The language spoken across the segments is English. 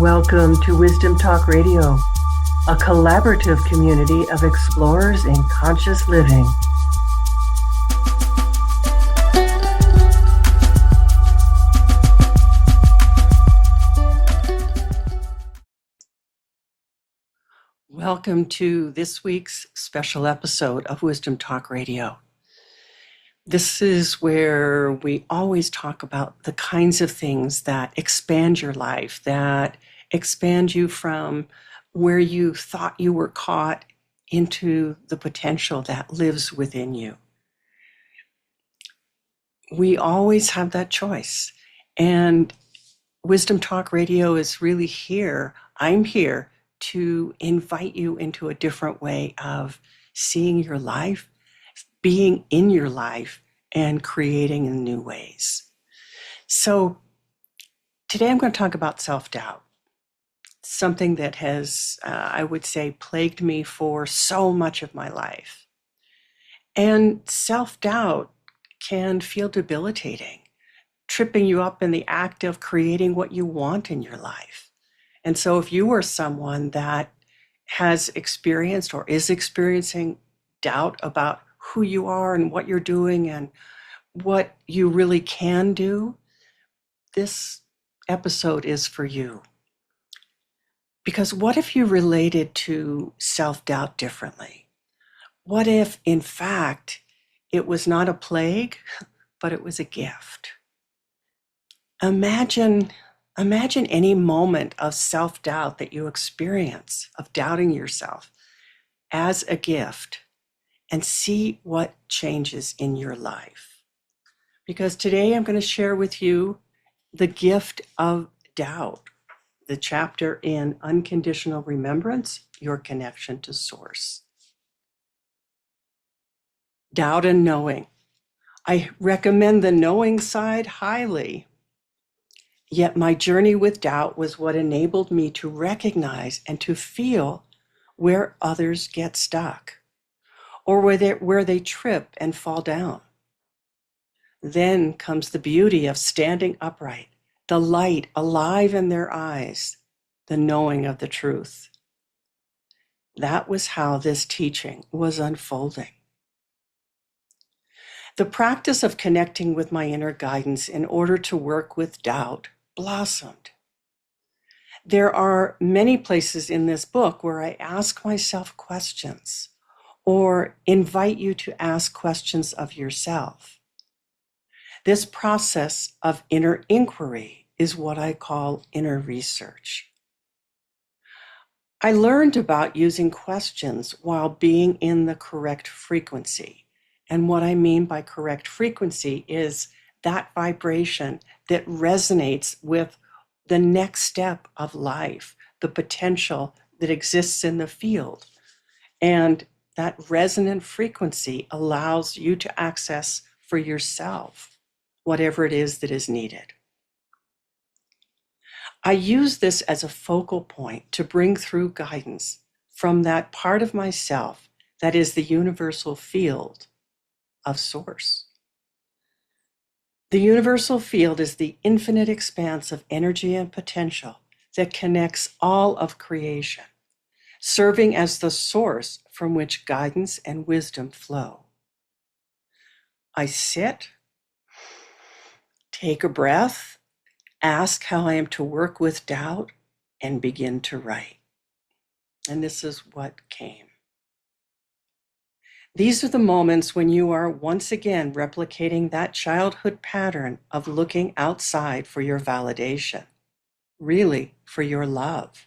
Welcome to Wisdom Talk Radio, a collaborative community of explorers in conscious living. Welcome to this week's special episode of Wisdom Talk Radio. This is where we always talk about the kinds of things that expand your life, that expand you from where you thought you were caught into the potential that lives within you. We always have that choice. And Wisdom Talk Radio is really here. I'm here to invite you into a different way of seeing your life, being in your life, and creating in new ways. So today I'm going to talk about self-doubt, something that has, I would say, plagued me for so much of my life. And self-doubt can feel debilitating, tripping you up in the act of creating what you want in your life. And so if you are someone that has experienced or is experiencing doubt about who you are and what you're doing and what you really can do, this episode is for you. Because what if you related to self-doubt differently? What if, in fact, it was not a plague, but it was a gift? Imagine any moment of self-doubt that you experience, of doubting yourself, as a gift, and see what changes in your life. Because today I'm going to share with you the gift of doubt, the chapter in Unconditional Remembrance, Your Connection to Source. Doubt and knowing. I recommend the knowing side highly. Yet my journey with doubt was what enabled me to recognize and to feel where others get stuck, or where they trip and fall down. Then comes the beauty of standing upright, the light alive in their eyes, the knowing of the truth. That was how this teaching was unfolding. The practice of connecting with my inner guidance in order to work with doubt blossomed. There are many places in this book where I ask myself questions or invite you to ask questions of yourself. This process of inner inquiry is what I call inner research. I learned about using questions while being in the correct frequency. And what I mean by correct frequency is that vibration that resonates with the next step of life, the potential that exists in the field. And that resonant frequency allows you to access for yourself whatever it is that is needed. I use this as a focal point to bring through guidance from that part of myself that is the universal field of Source. The universal field is the infinite expanse of energy and potential that connects all of creation, serving as the source from which guidance and wisdom flow. I sit, take a breath, ask how I am to work with doubt, and begin to write. And this is what came. These are the moments when you are once again replicating that childhood pattern of looking outside for your validation, really for your love.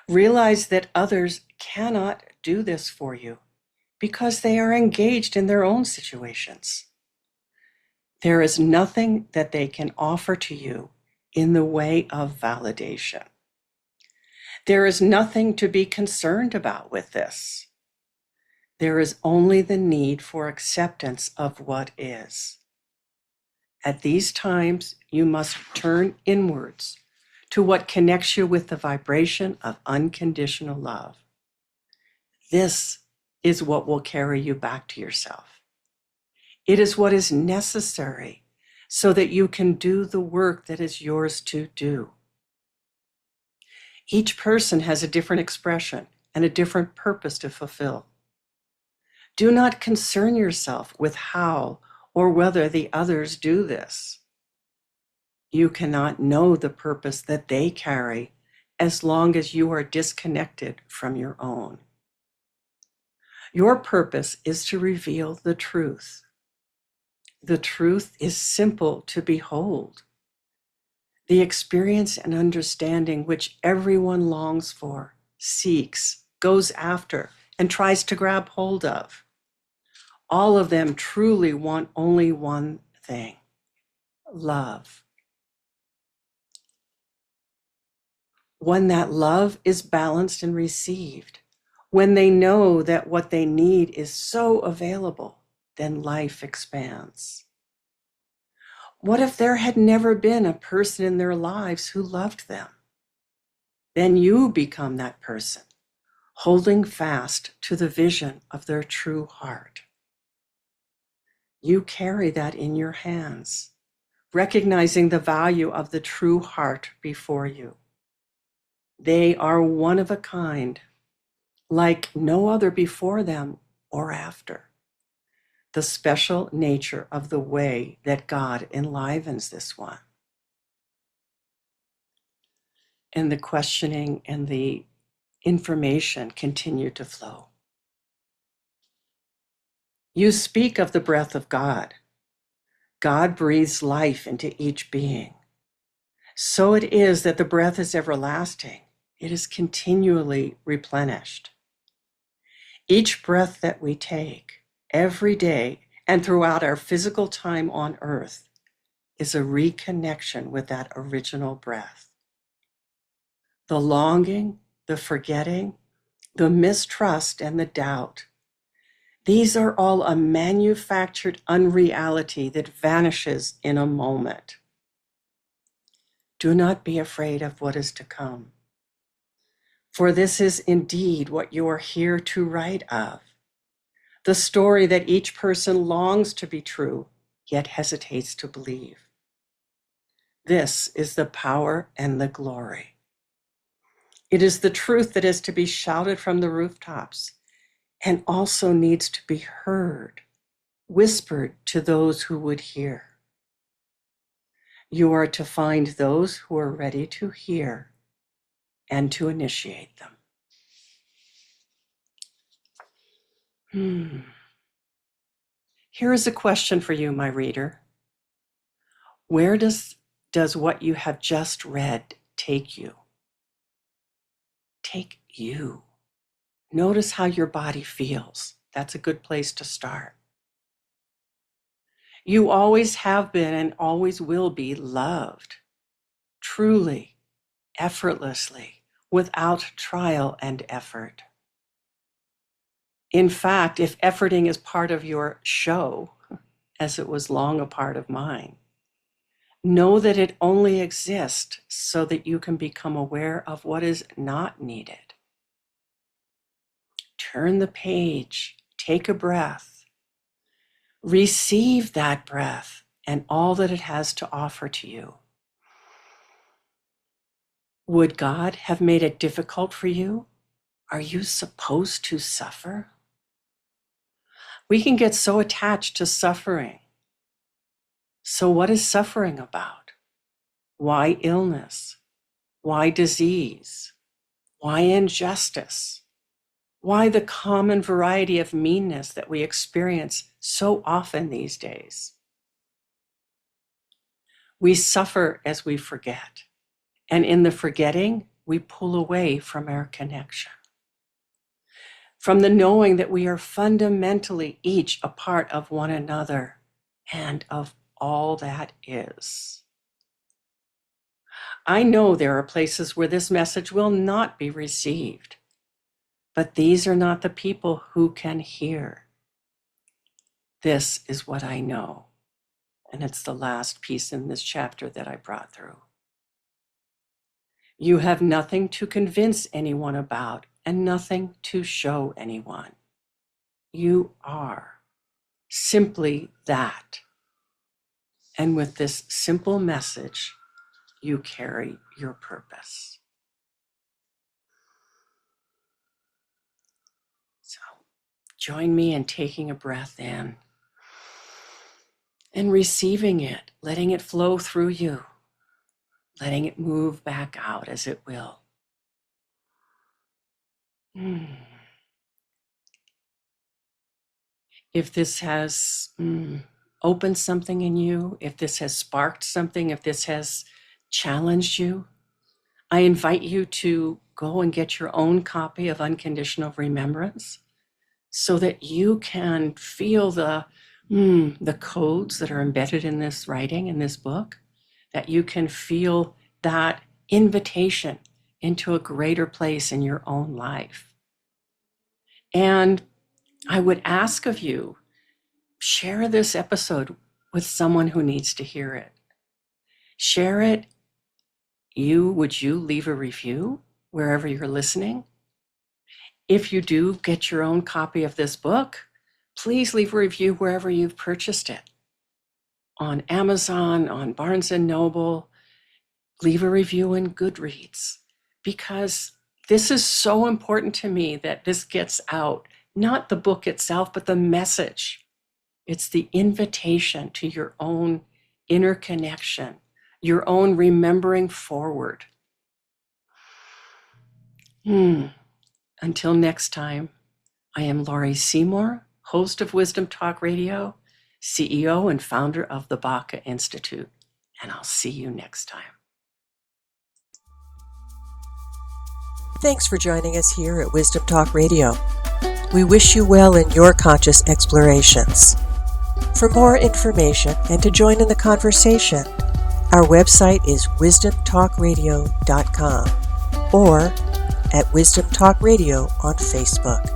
Realize that others cannot do this for you because they are engaged in their own situations. There is nothing that they can offer to you in the way of validation. There is nothing to be concerned about with this. There is only the need for acceptance of what is. At these times, you must turn inwards to what connects you with the vibration of unconditional love. This is what will carry you back to yourself. It is what is necessary so that you can do the work that is yours to do. Each person has a different expression and a different purpose to fulfill. Do not concern yourself with how or whether the others do this. You cannot know the purpose that they carry as long as you are disconnected from your own. Your purpose is to reveal the truth. The truth is simple to behold. The experience and understanding which everyone longs for, seeks, goes after, and tries to grab hold of. All of them truly want only one thing: love. When that love is balanced and received, when they know that what they need is so available, then life expands. What if there had never been a person in their lives who loved them? Then you become that person, holding fast to the vision of their true heart. You carry that in your hands, recognizing the value of the true heart before you. They are one of a kind, like no other before them or after. The special nature of the way that God enlivens this one. And the questioning and the information continue to flow. You speak of the breath of God. God breathes life into each being. So it is that the breath is everlasting. It is continually replenished. Each breath that we take, every day and throughout our physical time on earth, is a reconnection with that original breath. The longing, the forgetting, the mistrust, and the doubt, these are all a manufactured unreality that vanishes in a moment. Do not be afraid of what is to come, for this is indeed what you are here to write of, the story that each person longs to be true, yet hesitates to believe. This is the power and the glory. It is the truth that is to be shouted from the rooftops and also needs to be heard, whispered to those who would hear. You are to find those who are ready to hear and to initiate them. Here is a question for you, my reader. Where does what you have just read take you? Take you. Notice how your body feels. That's a good place to start. You always have been and always will be loved, truly, effortlessly, without trial and effort. In fact, if efforting is part of your show, as it was long a part of mine, know that it only exists so that you can become aware of what is not needed. Turn the page, take a breath, receive that breath and all that it has to offer to you. Would God have made it difficult for you? Are you supposed to suffer? We can get so attached to suffering. So what is suffering about? Why illness? Why disease? Why injustice? Why the common variety of meanness that we experience so often these days? We suffer as we forget, and in the forgetting, we pull away from our connection, from the knowing that we are fundamentally each a part of one another and of all that is. I know there are places where this message will not be received, but these are not the people who can hear. This is what I know, and it's the last piece in this chapter that I brought through. You have nothing to convince anyone about and nothing to show anyone. You are simply that. And with this simple message, you carry your purpose. join me in taking a breath in and receiving it, letting it flow through you, letting it move back out as it will. If this has opened something in you, if this has sparked something, if this has challenged you, I invite you to go and get your own copy of Unconditional Remembrance so that you can feel the codes that are embedded in this writing, in this book, that you can feel that invitation into a greater place in your own life. And I would ask of you, share this episode with someone who needs to hear it. Share it. Would you leave a review wherever you're listening? If you do get your own copy of this book, please leave a review wherever you've purchased it. On Amazon, on Barnes & Noble, leave a review in Goodreads, because this is so important to me that this gets out, not the book itself, but the message. It's the invitation to your own inner connection, your own remembering forward. Until next time, I am Laurie Seymour, host of Wisdom Talk Radio, CEO and founder of the Baca Institute, and I'll see you next time. Thanks for joining us here at Wisdom Talk Radio. We wish you well in your conscious explorations. For more information and to join in the conversation, our website is wisdomtalkradio.com or at Wisdom Talk Radio on Facebook.